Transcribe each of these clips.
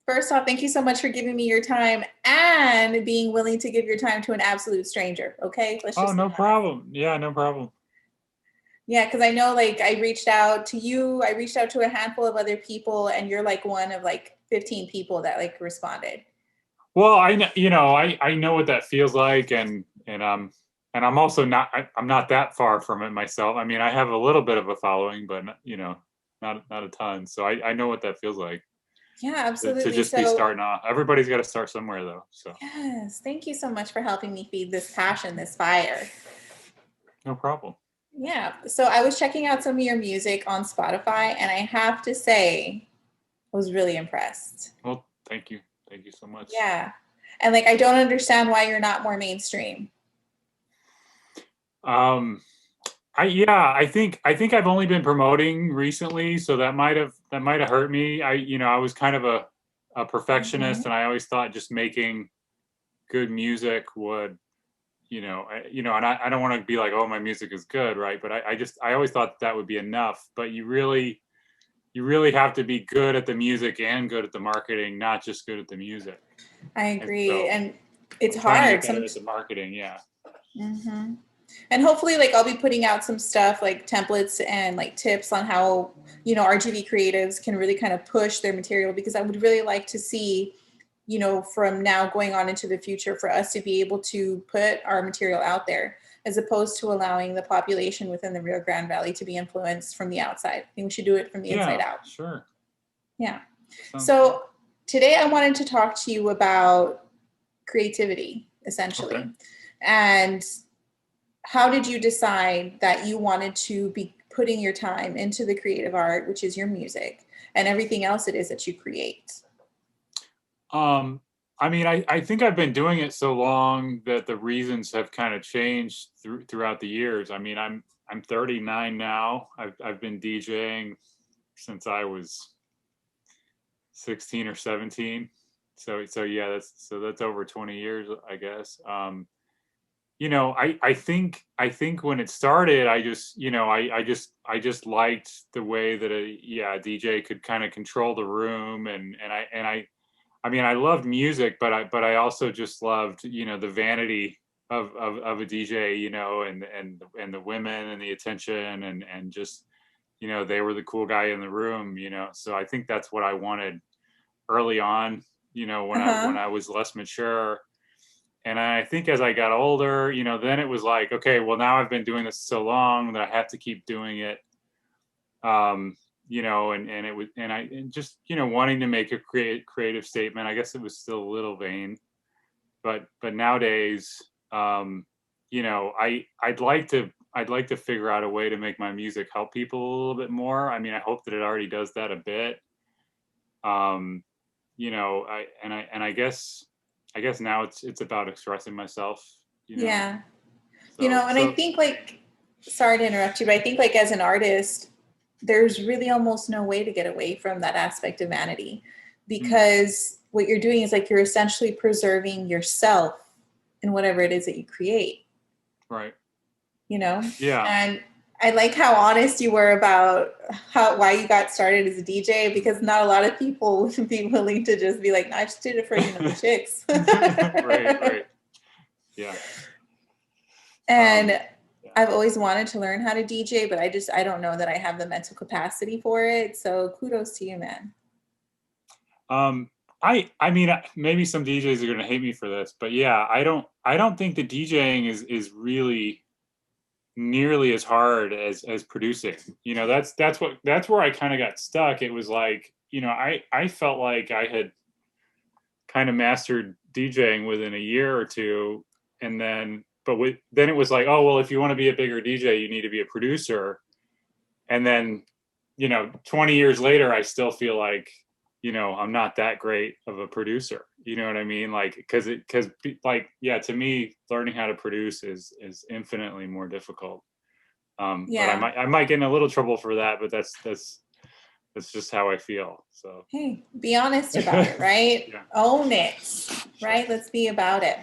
First off, thank you so much for giving me your time and being willing to give your time to an absolute stranger. Okay, let's Oh, just be no honest. problem. Yeah, no problem. Yeah, because I know like I reached out to you, I reached out to a handful of other people, and you're like one of like 15 people that like responded. Well, I know, I know what that feels like, and I'm also not, I'm not that far from it myself. I mean, I have a little bit of a following, but not a ton. So I know what that feels like Yeah, to absolutely. just be So, starting off. Everybody's got to start somewhere, though. So yes, thank you so much for helping me feed this passion, this fire. no problem. Yeah. So I was checking out some of your music on Spotify, and I have to say, I was really impressed. Well, thank you so much. Yeah. And like, I don't understand why you're not more mainstream. Um, I think I've only been promoting recently, so that might have hurt me. I was kind of a perfectionist, Mhm. and I always thought just making good music would, and I don't want to be like, oh, my music is good, right? But I always thought that would be enough. But you really have to be good at the music and good at the marketing, not just good at the music. I And agree. so And it's I'm trying to get hard. better at the marketing. Yeah. Hmm. And hopefully, like, I'll be putting out some stuff like templates and like tips on how, RGV creatives can really kind of push their material because I would really like to see, from now going on into the future for us to be able to put our material out there as opposed to allowing the population within the Rio Grande Valley to be influenced from the outside. I think we should do it from the inside Yeah. out. Sure. Yeah. That sounds good. So today I wanted to talk to you about creativity, essentially. Okay. And how did you decide that you wanted to be putting your time into the creative art, which is your music, and everything else it is that you create? Um, I mean, I think I've been doing it so long that the reasons have kind of changed throughout the years. I mean, I'm 39 now. I've been DJing since I was 16 or 17. So yeah, that's over 20 years, I guess. I think when it started, I just, I just liked the way that a DJ could kind of control the room, and I mean, I loved music, but I also just loved, the vanity of a DJ, and the women and the attention, and just, they were the cool guy in the room, So I think that's what I wanted early on, when I Uh-huh. when I was less mature. And I think as I got older, then it was like, okay, well, now I've been doing this so long that I have to keep doing it. Um, and it was, and just, wanting to make a creative statement. I guess it was still a little vain, but nowadays, I'd like to figure out a way to make my music help people a little bit more. I mean, I hope that it already does that a bit. Um, I guess now it's about expressing myself, you know. Yeah. So And I so think like, sorry to interrupt you, but I think like as an artist, there's really almost no way to get away from that aspect of vanity mm, because what you're doing is like you're essentially preserving yourself in whatever it is that you create. right. you know? Yeah. And I like how honest you were about why you got started as a DJ because not a lot of people would be willing to just be like, no, I just did it for, the chicks. Right, right. Yeah. And Um yeah. I've always wanted to learn how to DJ, but I don't know that I have the mental capacity for it. So kudos to you, man. Um I mean, maybe some DJs are going to hate me for this, but yeah, I don't think the DJing is really nearly as hard as producing. That's where I kind of got stuck. It was like, I felt like I had kind of mastered DJing within a year or two, and then it was like, oh well, if you want to be a bigger DJ, you need to be a producer. And then, 20 years later, I still feel like, I'm not that great of a producer. You know what I mean? Like, because like, yeah, to me, learning how to produce is infinitely more difficult. But I Yeah. might I might get in a little trouble for that, but that's just how I feel. So Hey, be honest about it, right? yeah, Own it, sure. right? Let's be about it.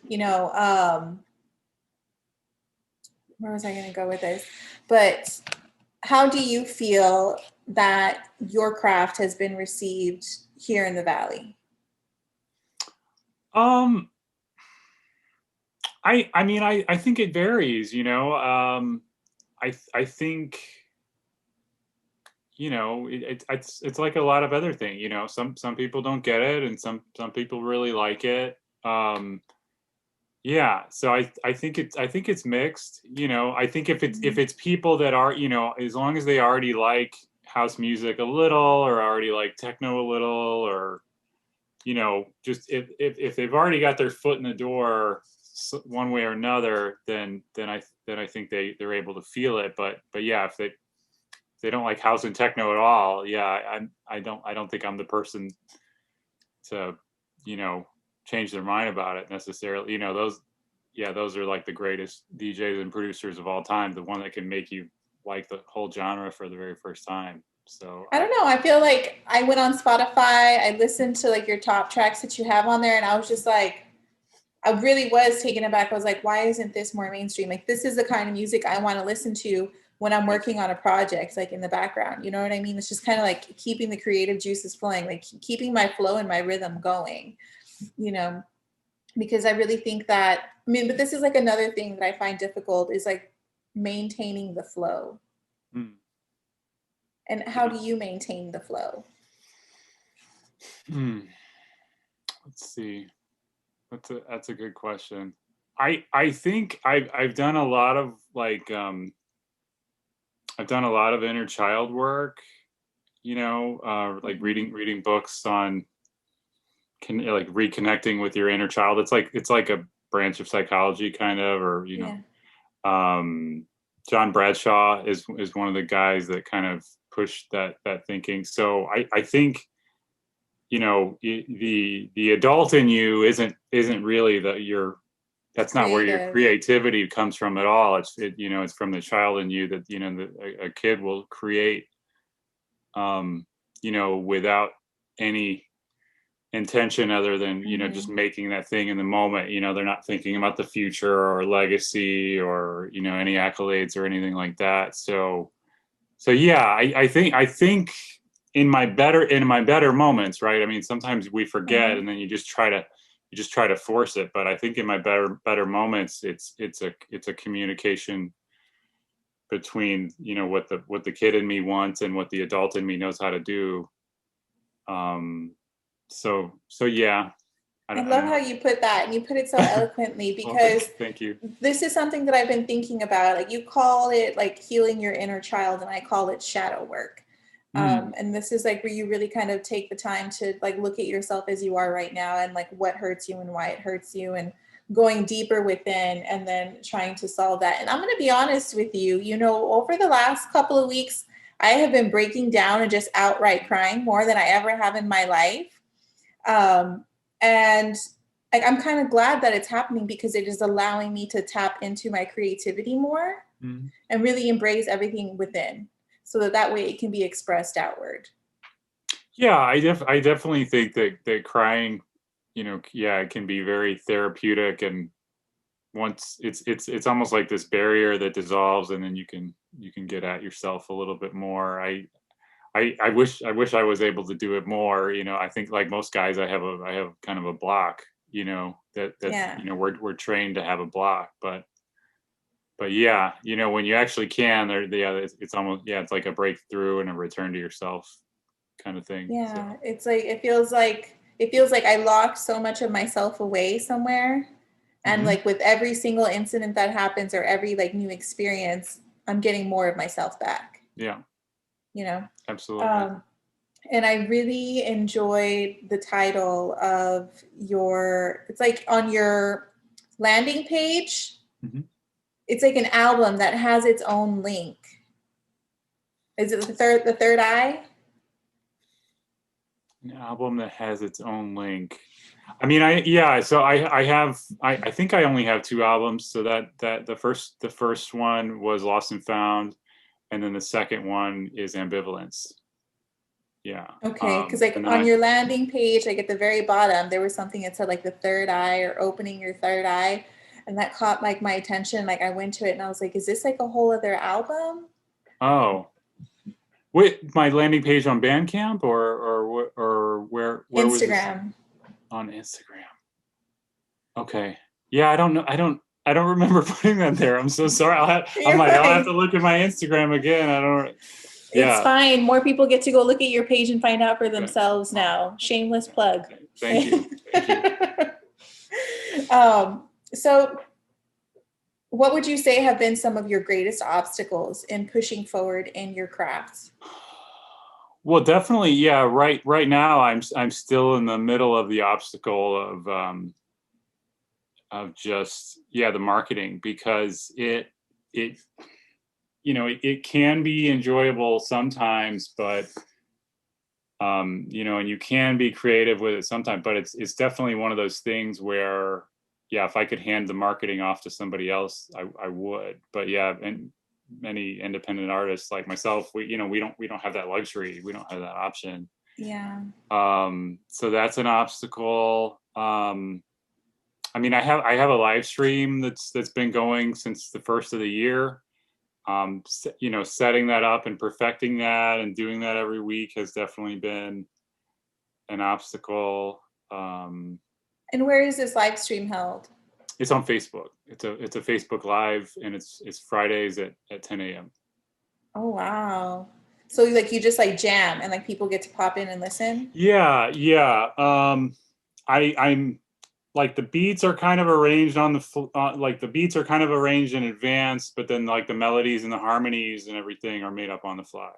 You know, um, where was I going to go with this? But how do you feel that your craft has been received here in the Valley? Um, I mean, I think it varies, you know. I think, you know, it's like a lot of other things, you know. Some people don't get it, and some people really like it. Yeah, so I think it's mixed, you know. I think if it's people that are, you know, as long as they already like house music a little, or already like techno a little, or, you know, just if they've already got their foot in the door one way or another, then I think they're able to feel it. But yeah, if they don't like house and techno at all, yeah, I don't think I'm the person to, you know, change their mind about it necessarily. You know, those are like the greatest DJs and producers of all time, the one that can make you like the whole genre for the very first time. So I don't know. I feel like I went on Spotify, I listened to like your top tracks that you have on there, and I was just like, I really was taken aback. I was like, why isn't this more mainstream? Like, this is the kind of music I want to listen to when I'm working on a project, like in the background. You know what I mean? It's just kind of like keeping the creative juices flowing, like keeping my flow and my rhythm going, you know, because I really think that, I mean, but this is like another thing that I find difficult is like maintaining the flow. mm, And how do you maintain the flow? mm, let's see. That's a good question. I think I've done a lot of like I've done a lot of inner child work, you know, like reading books on like reconnecting with your inner child. It's like a branch of psychology kind of, or, you Yeah. know, John Bradshaw is one of the guys that kind of pushed that thinking. So I think, you know, the adult in you isn't really that's not where your Creative. creativity comes from at all. You know, it's from the child in you that, you know, a kid will create, you know, without any intention other than, you know, just making that thing in the moment. You know, they're not thinking about the future or legacy or, you know, any accolades or anything like that. So yeah, I think in my better moments, right? I mean, sometimes we forget, and then you just try to force it. But I think in my better moments, it's a communication between, you know, what the kid in me wants and what the adult in me knows how to do. So yeah, I I love don't how know. you put that, and you put it so eloquently, Well, because thank you. this is something that I've been thinking about. Like, you call it like healing your inner child, and I call it shadow work. Mm, And this is like where you really kind of take the time to like look at yourself as you are right now, and like what hurts you and why it hurts you, and going deeper within, and then trying to solve that. And I'm going to be honest with you, you know, over the last couple of weeks, I have been breaking down and just outright crying more than I ever have in my life. And like, I'm kind of glad that it's happening, because it is allowing me to tap into my creativity more mm. and really embrace everything within, so that that way it can be expressed outward. Yeah, I definitely think that crying, you know, yeah, it can be very therapeutic, and once it's almost like this barrier that dissolves, and then you can get at yourself a little bit more. I wish I was able to do it more. You know, I think like most guys, I have kind of a block. You know, that Yeah. you know, we're trained to have a block, but yeah, you know, when you actually can, yeah, it's almost, yeah, it's like a breakthrough and a return to yourself kind of thing. So Yeah. It's like, it feels like I locked so much of myself away somewhere. And mhm. like with every single incident that happens, or every like new experience, I'm getting more of myself back, Yeah, you know? absolutely. Um, and I really enjoyed the title of your, it's like on your landing page, Mhm. it's like an album that has its own link. Is it the third eye? An album that has its own link. I mean, so I think I only have two albums. So that the first one was Lost and Found, and then the second one is Ambivalence. Yeah. Okay, because And like then on your landing page, like at the very bottom, there was something that said like the third eye, or opening your third eye, and that caught like my attention. Like, I went to it and I was like, is this like a whole other album? oh, Wait, my landing page on Bandcamp or where was this? Instagram. On Instagram. Okay. Yeah, I don't know. I don't remember putting that there. I'm so sorry. You're I'll have to fine. look at my Instagram again. I don't. It's Yeah. fine. More people get to go look at your page and find out for Okay. themselves now. Shameless plug. Thank you. Thank you. So what would you say have been some of your greatest obstacles in pushing forward in your craft? Well, definitely, yeah. Right now, I'm still in the middle of the obstacle of just the marketing, because it it can be enjoyable sometimes, but and you can be creative with it sometimes, but it's definitely one of those things where, yeah, if I could hand the marketing off to somebody else, I would. But yeah, and many independent artists like myself, we don't have that luxury. We don't have that option. Yeah. So that's an obstacle. I mean, I have a live stream that's been going since the first of the year. Setting that up and perfecting that and doing that every week has definitely been an obstacle. And where is this live stream held? It's on Facebook. It's a Facebook Live, and it's Fridays at 10 a.m. Oh wow. So like you just like jam and like people get to pop in and listen? Yeah, yeah. I'm like, the beats are kind of arranged on like the beats are kind of arranged in advance, but then like the melodies and the harmonies and everything are made up on the fly.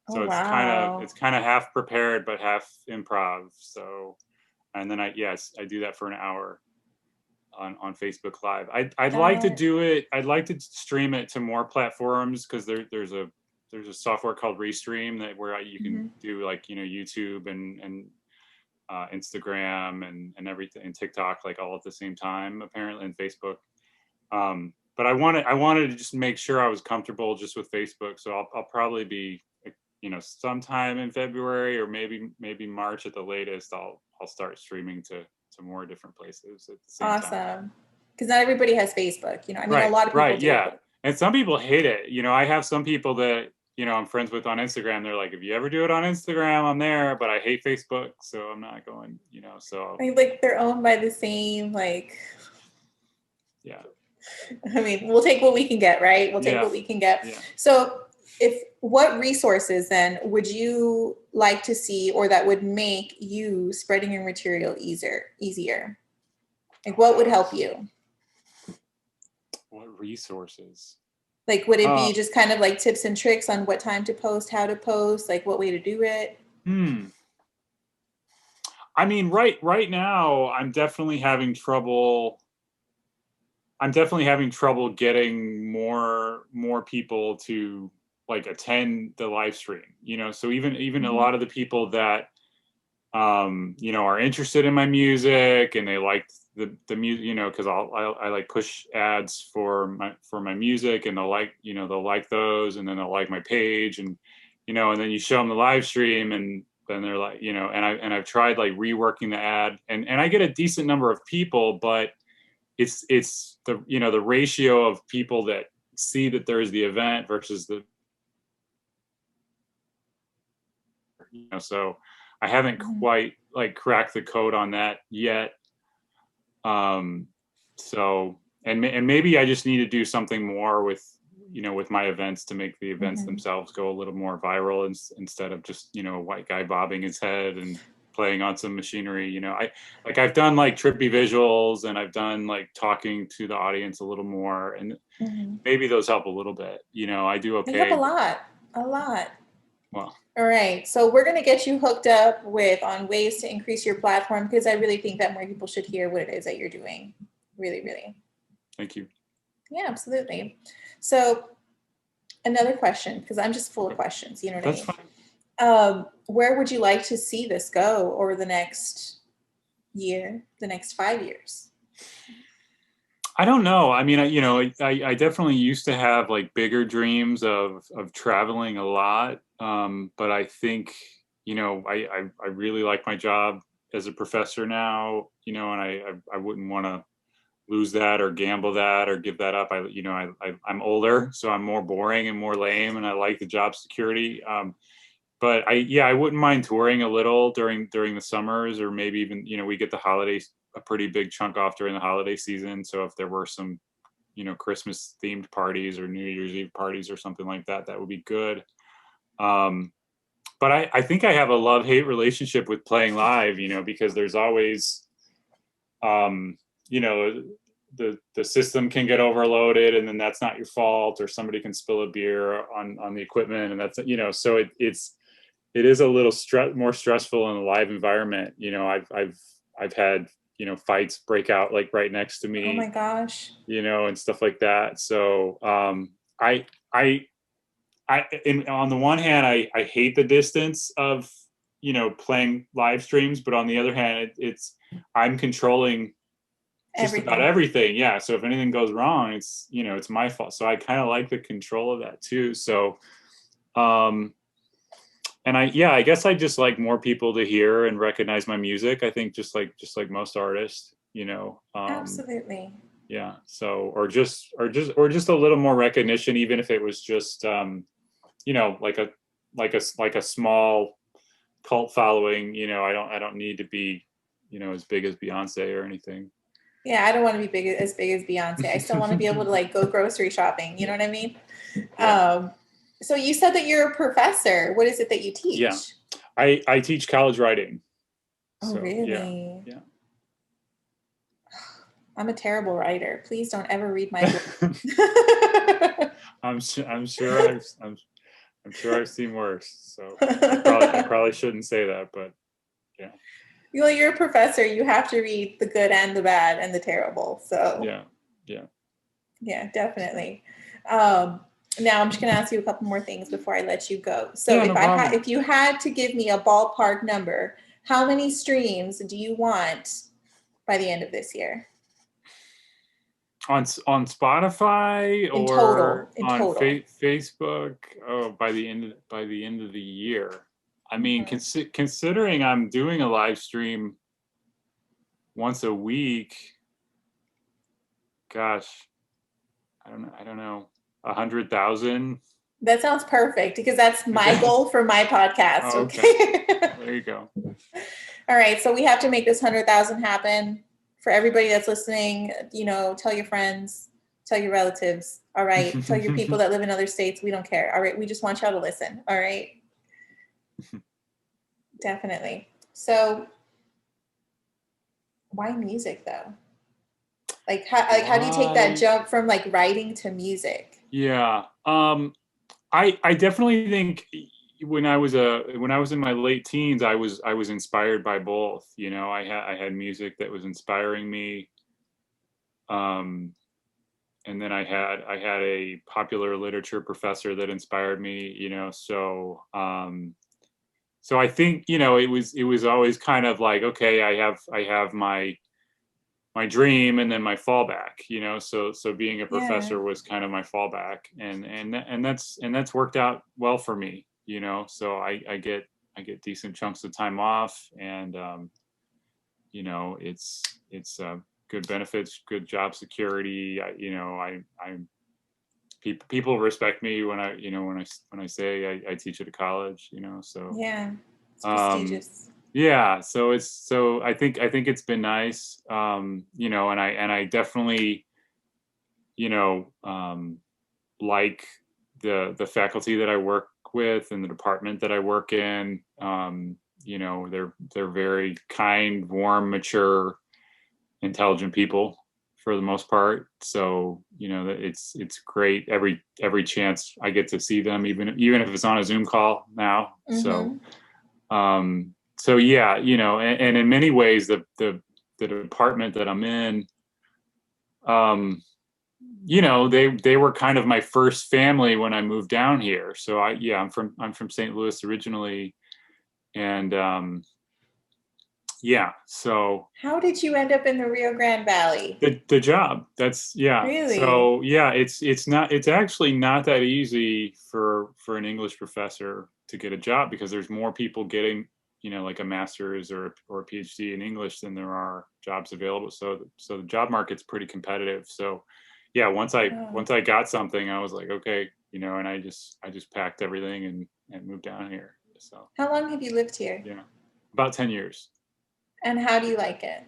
Oh So wow. it's kind of half prepared but half improv. So, and then I do that for an hour on Facebook Live. I'd like to That do it. I'd like to stream it to more platforms, because there's a software called Restream that where you can mhm. do, like, YouTube and Instagram and everything, and TikTok, like, all at the same time, apparently, and Facebook. But I wanted to just make sure I was comfortable just with Facebook. So I'll probably be, sometime in February, or maybe March at the latest, I'll start streaming to more different places at the same time. Awesome. Because not everybody has Facebook. I mean, a Right, lot of people right, do, yeah. but And some people hate it. I have some people that I'm friends with on Instagram. They're like, if you ever do it on Instagram, I'm there, but I hate Facebook, so I'm not going. So I mean, like they're owned by the same, like, yeah, I mean, we'll take what we can get, right? We'll take yeah, what we can get. yeah. So what resources then would you like to see, or that would make you spreading your material easier? Like what would help you? What resources? Like, would it Uh, be just kind of like tips and tricks on what time to post, how to post, like what way to do it? hmm. I mean, right now, I'm definitely having trouble getting more people to, like, attend the live stream. So even a Mhm. lot of the people that are interested in my music, and they like the music, because I like push ads for my music, and they'll like those, and then they'll like my page, and then you show them the live stream, and then they're like, and I've tried, like, reworking the ad, and I get a decent number of people, but it's the ratio of people that see that there's the event versus the, so I haven't Mhm. quite, like, cracked the code on that yet. Um, so, and maybe I just need to do something more with my events, to make the events Mhm. themselves go a little more viral, instead of just, a white guy bobbing his head and playing on some machinery. I've done, like, trippy visuals, and I've done, like, talking to the audience a little more, and Mhm. maybe those help a little bit. I do They help okay, but, a lot. well, All right. So we're going to get you hooked up with on ways to increase your platform because I really think that more people should hear what it is that you're doing. Really, really. thank you. Yeah, absolutely. So another question, because I'm just full of Okay, questions, you know what I that's mean? fine. Where would you like to see this go over the next year, the next 5 years? I don't know. I mean, I definitely used to have, like, bigger dreams of traveling a lot. But I think, I really like my job as a professor now, and I wouldn't want to lose that or gamble that or give that up. I'm older, so I'm more boring and more lame, and I like the job security. But I wouldn't mind touring a little during the summers, or maybe even, we get the holidays, a pretty big chunk off during the holiday season. So if there were some, Christmas themed parties or New Year's Eve parties or something like that, that would be good. But I think I have a love-hate relationship with playing live, because there's always, the system can get overloaded, and then that's not your fault, or somebody can spill a beer on the equipment, and that's, so it is a little more stressful in a live environment. I've had, fights break out like right next to me. Oh my gosh. And stuff like that. So on the one hand, I hate the distance of, playing live streams, but on the other hand, I'm controlling just about everything. Yeah. So if anything goes wrong, it's, it's my fault. So I kind of like the control of that too. So, and I guess I just like more people to hear and recognize my music. I think just like most artists, Absolutely. Yeah. So, or just a little more recognition, even if it was just, like a small cult following. I don't need to be, as big as Beyonce or anything. Yeah, I don't want to be as big as Beyonce. I still want to be able to like go grocery shopping. You know what I mean? Yeah. So you said that you're a professor. What is it that you teach? Yeah, I teach college writing. Oh, so, really? Yeah. I'm a terrible writer. Please don't ever read my book. I'm sure I've seen worse. So I probably shouldn't say that, but yeah. Well, you're a professor. You have to read the good and the bad and the terrible. So yeah, definitely. Now I'm just going to ask you a couple more things before I let you go. So if you had to give me a ballpark number, how many streams do you want by the end of this year? On Spotify or total. Facebook? Oh, by the end of the year. I mean, considering I'm doing a live stream once a week, gosh, I don't know, 100,000. That sounds perfect, because that's my goal for my podcast. Oh, okay. There you go. All right, so we have to make this 100,000 happen. For everybody that's listening, tell your friends, tell your relatives. All right, tell your people that live in other states. We don't care. All right, we just want y'all to listen. All right. Definitely. So why music though? How do you take that jump from like writing to music? Yeah. I definitely think when I was in my late teens, I was inspired by both. I had music that was inspiring me. And then I had a popular literature professor that inspired me, so so I think, it was always kind of like, okay, I have my dream and then my fallback, so being a professor was kind of my fallback, and that's worked out well for me, so I get decent chunks of time off, and it's good benefits, good job security. People respect me when I say I teach at a college, so yeah, it's prestigious. Yeah, so I think it's been nice, and I definitely, like the faculty that I work with and the department that I work in. They're very kind, warm, mature, intelligent people for the most part. So it's great every chance I get to see them, even if it's on a Zoom call now. Mm-hmm. So yeah, and in many ways the department that I'm in, they were kind of my first family when I moved down here. So I'm from St. Louis originally, and yeah. So how did you end up in the Rio Grande Valley? The job. That's Really? So yeah, it's actually not that easy for an English professor to get a job, because there's more people getting like a master's or a PhD in English, then there are jobs available. So the job market's pretty competitive. So yeah, once I got something, I was like, okay, and I just packed everything and moved down here. So How long have you lived here? yeah, about 10 years. And how do you like it?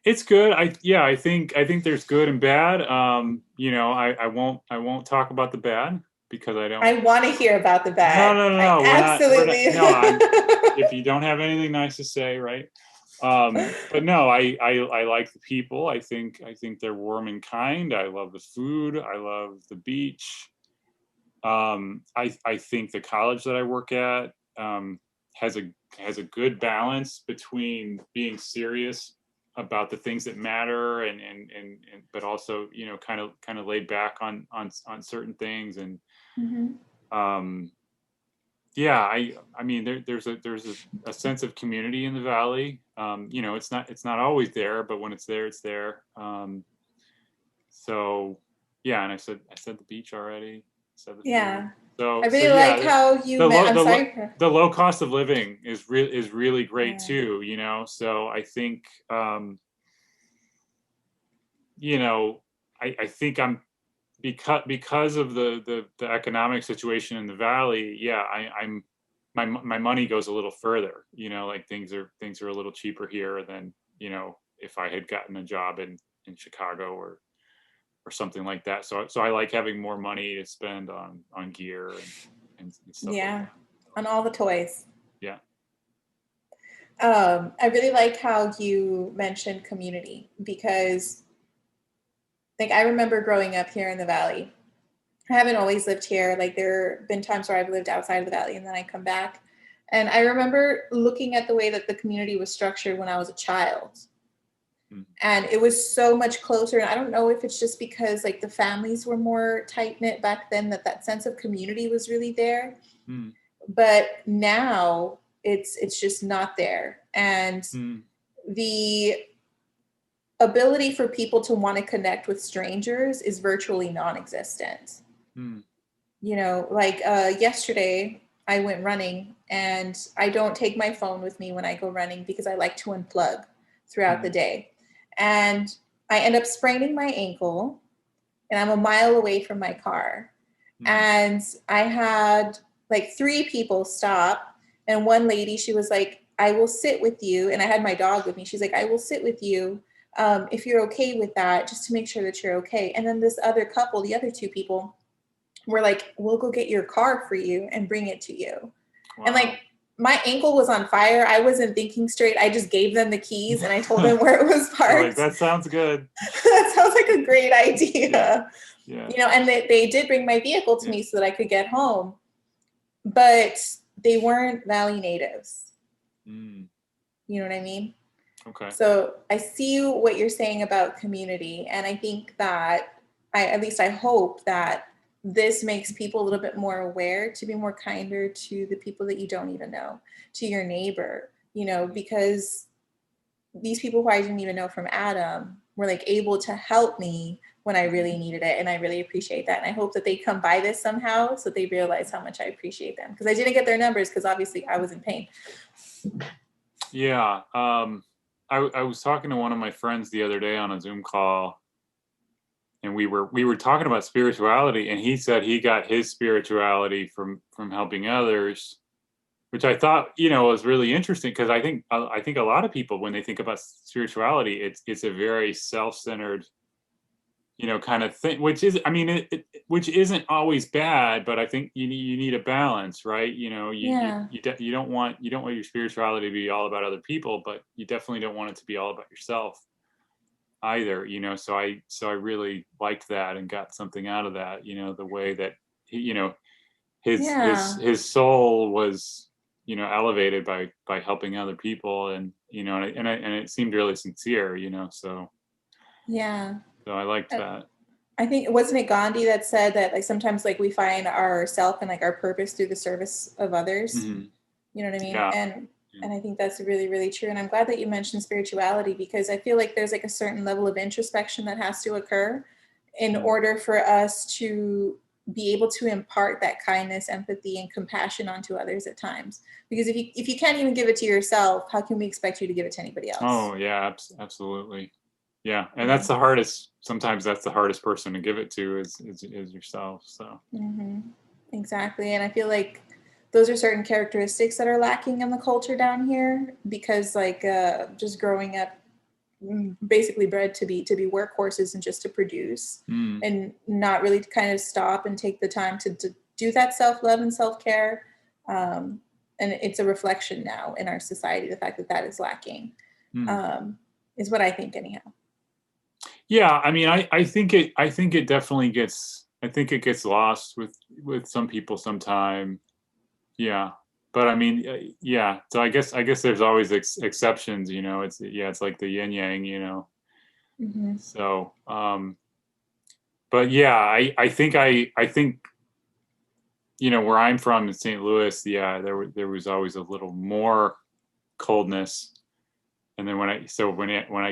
It's good. I think there's good and bad. I won't talk about the bad because I don't. I want to hear about the bad. I No. absolutely. If you don't have anything nice to say, right? But no, I like the people. I think they're warm and kind. I love the food. I love the beach. I think the college that I work at has a good balance between being serious about the things that matter and but also kind of laid back on certain things and yeah, I mean there's a sense of community in the valley. It's not always there, but when it's there, it's there. So yeah, and I said the beach already. Yeah. So I really yeah, like how you met. I'm sorry. The low cost of living is really great too. So I think I think I'm because of the economic situation in the valley. Yeah, I'm my money goes a little further. Like things are a little cheaper here than if I had gotten a job in Chicago or something like that. So I like having more money to spend on gear and stuff. Yeah, like that. on all the toys. Yeah. I really like how you mentioned community because, like, I remember growing up here in the valley. I haven't always lived here. Like, there have been times where I've lived outside of the valley and then I come back. And I remember looking at the way that the community was structured when I was a child. And it was so much closer. And I don't know if it's just because like the families were more tight knit back then that sense of community was really there. But now it's just not there. And the ability for people to want to connect with strangers is virtually non-existent. Like yesterday I went running and I don't take my phone with me when I go running because I like to unplug throughout the day. And I end up spraining my ankle and I'm a mile away from my car. And I had like 3 people stop. And one lady, she was like, I will sit with you. And I had my dog with me. She's like, I will sit with you if you're okay with that, just to make sure that you're okay. And then this other couple, the other 2 people were like, we'll go get your car for you and bring it to you. Wow. And like, my ankle was on fire. I wasn't thinking straight. I just gave them the keys and I told them where it was parked. Like, that sounds good. That sounds like a great idea. Yeah. And they did bring my vehicle to me so that I could get home. But they weren't Valley natives. You know what I mean? Okay. So I see what you're saying about community. And I think that at least I hope that this makes people a little bit more aware to be more kinder to the people that you don't even know, to your neighbor, because these people who I didn't even know from Adam were like able to help me when I really needed it. And I really appreciate that. And I hope that they come by this somehow so they realize how much I appreciate them, because I didn't get their numbers because obviously I was in pain. Yeah. I was talking to one of my friends the other day on a Zoom call, and we were talking about spirituality, and he said he got his spirituality from helping others, which I thought was really interesting, because I think a lot of people, when they think about spirituality, it's a very self-centered kind of thing, which is, I mean, which isn't always bad, but I think you need a balance, right? You don't want your spirituality to be all about other people, but you definitely don't want it to be all about yourself either. So I really liked that and got something out of that. The way that his soul was elevated by helping other people, and and it seemed really sincere. So yeah. So I liked that. I think, wasn't it Gandhi that said that like sometimes like we find ourself and like our purpose through the service of others? You know what I mean? Yeah. And I think that's really, really true. And I'm glad that you mentioned spirituality, because I feel like there's like a certain level of introspection that has to occur in order for us to be able to impart that kindness, empathy, and compassion onto others at times. Because if you can't even give it to yourself, how can we expect you to give it to anybody else? Oh yeah, absolutely. Yeah, and that's the hardest. Sometimes that's the hardest person to give it to is yourself. So. Exactly, and I feel like those are certain characteristics that are lacking in the culture down here because, like, just growing up, basically bred to be workhorses and just to produce, and not really to kind of stop and take the time to do that self-love and self-care. And it's a reflection now in our society, the fact that that is lacking, is what I think anyhow. Yeah, I mean, I think it definitely gets, I think it gets lost with some people sometime. Yeah, but I mean, yeah. So I guess there's always exceptions, you know. It's like the yin yang, you know. So, but yeah, I think you know, where I'm from in St. Louis, yeah, there was always a little more coldness. And then when I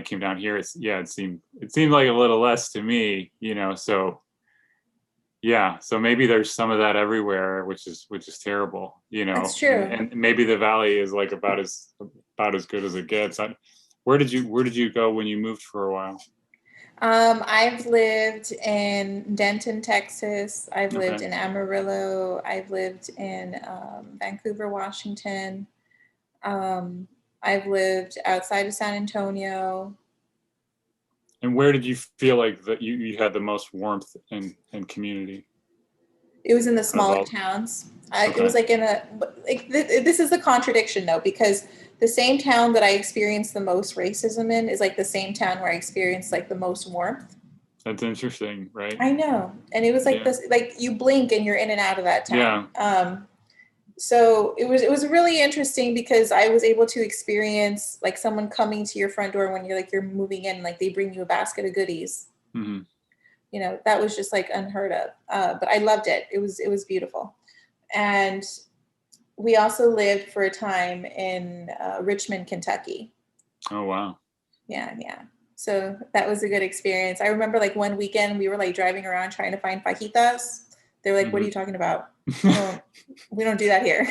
came down here, it seemed like a little less to me, you know. So yeah, so maybe there's some of that everywhere, which is terrible, you know. That's true. And maybe the valley is like about as good as it gets. Where did you go when you moved for a while? I've lived in Denton, Texas. I've lived Okay. in Amarillo. I've lived in Vancouver, Washington. I've lived outside of San Antonio. And where did you feel like that you had the most warmth and community? It was in the Out of smaller all. towns. It Okay. was like in a, like, this is the contradiction though, because the same town that I experienced the most racism in is like the same town where I experienced like the most warmth. That's interesting, right? I know. And it was like Yeah. this, like you blink and you're in and out of that town. Yeah. So it was really interesting because I was able to experience like someone coming to your front door when you're moving in, like they bring you a basket of goodies. Mm-hmm. You know, that was just like unheard of. But I loved it. It was beautiful. And we also lived for a time in Richmond, Kentucky. Oh wow. Yeah, yeah. So that was a good experience. I remember like one weekend we were like driving around trying to find fajitas. They were like, "What are you talking about? We don't do that here."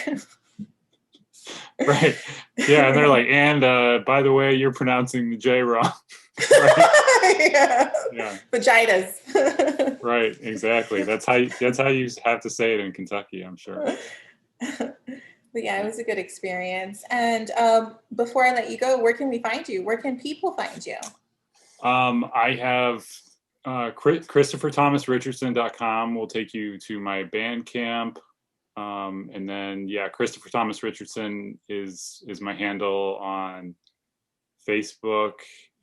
Right. Yeah, and they're like, and by the way, you're pronouncing the J wrong. Right. Yeah. Yeah. Vaginas. Right. Exactly. That's how you have to say it in Kentucky, I'm sure. But yeah, it was a good experience. And before I let you go, where can we find you? Where can people find you? I have ChristopherThomasRichardson.com will take you to my Bandcamp. And then yeah, Christopher Thomas Richardson is my handle on Facebook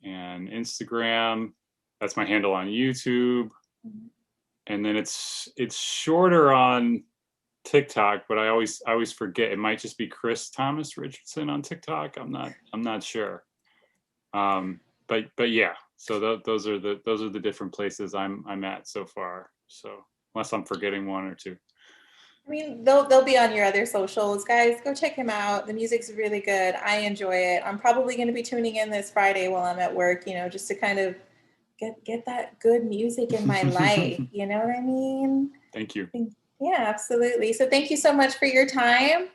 and Instagram. That's my handle on YouTube. And then it's shorter on TikTok, but I always forget. It might just be Chris Thomas Richardson on TikTok. I'm not sure. But yeah, so those are the different places I'm at so far. So unless I'm forgetting one or two. I mean, they'll be on your other socials, guys. Go check him out. The music's really good. I enjoy it. I'm probably going to be tuning in this Friday while I'm at work, you know, just to kind of get that good music in my life. You know what I mean? Thank you. Yeah, absolutely. So thank you so much for your time.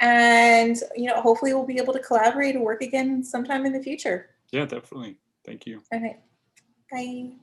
And, you know, hopefully we'll be able to collaborate and work again sometime in the future. Yeah, definitely. Thank you. All right. Bye.